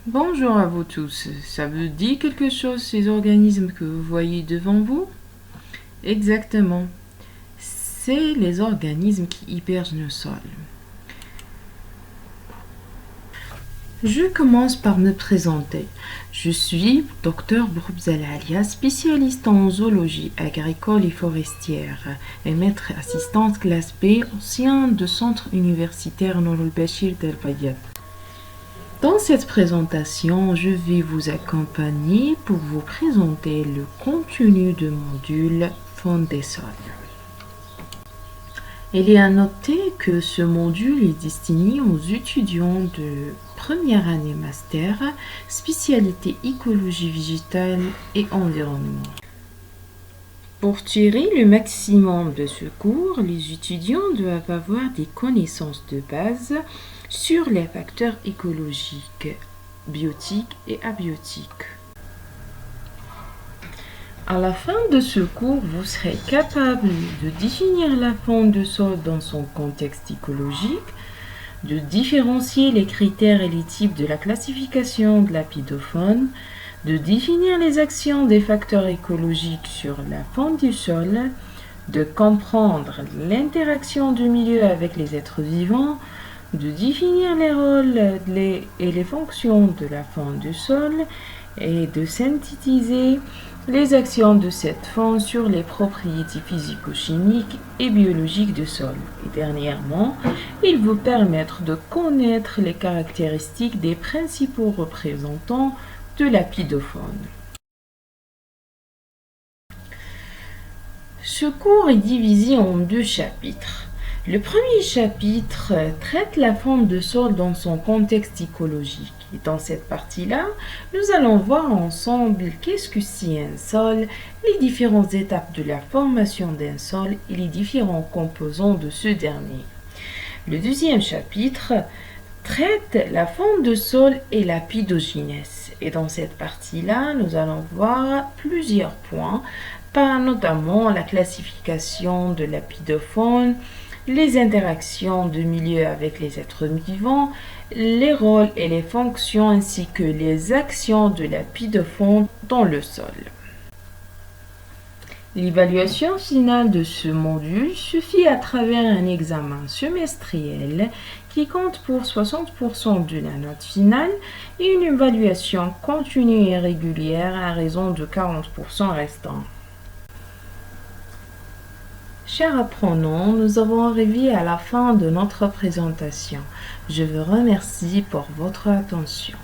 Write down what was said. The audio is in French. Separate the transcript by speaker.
Speaker 1: Bonjour à vous tous. Ça vous dit quelque chose ces organismes que vous voyez devant vous? Exactement. C'est les organismes qui hébergent nos sols. Je commence par me présenter. Je suis Dr Broubzal Alia, spécialiste en zoologie agricole et forestière et maître assistante classe B au sein du centre universitaire Nour Bachir d'El Fayed. Dans cette présentation, je vais vous accompagner pour vous présenter le contenu du module Faune des sols. Il est à noter que ce module est destiné aux étudiants de première année master, spécialité écologie végétale et environnement. Pour tirer le maximum de ce cours, les étudiants doivent avoir des connaissances de base sur les facteurs écologiques, biotiques et abiotiques. À la fin de ce cours, vous serez capable de définir la faune du sol dans son contexte écologique, de différencier les critères et les types de la classification de l'apidofaune, de définir les actions des facteurs écologiques sur la faune du sol, de comprendre l'interaction du milieu avec les êtres vivants, de définir les rôles et les fonctions de la faune du sol et de synthétiser les actions de cette faune sur les propriétés physico-chimiques et biologiques du sol. Et dernièrement, il vous permettre de connaître les caractéristiques des principaux représentants de l'apidofaune. Ce cours est divisé en deux chapitres. Le premier chapitre traite la faune de sol dans son contexte écologique. Et dans cette partie-là, nous allons voir ensemble qu'est-ce que c'est un sol, les différentes étapes de la formation d'un sol et les différents composants de ce dernier. Le deuxième chapitre traite la faune de sol et la phytogenèse. Et dans cette partie-là, nous allons voir plusieurs points, notamment la classification de l'apidofaune, les interactions de milieu avec les êtres vivants, les rôles et les fonctions ainsi que les actions de l'apidofaune dans le sol. L'évaluation finale de ce module se fait à travers un examen semestriel qui compte pour 60% de la note finale et une évaluation continue et régulière à raison de 40% restants. Chers apprenants, nous avons arrivé à la fin de notre présentation. Je vous remercie pour votre attention.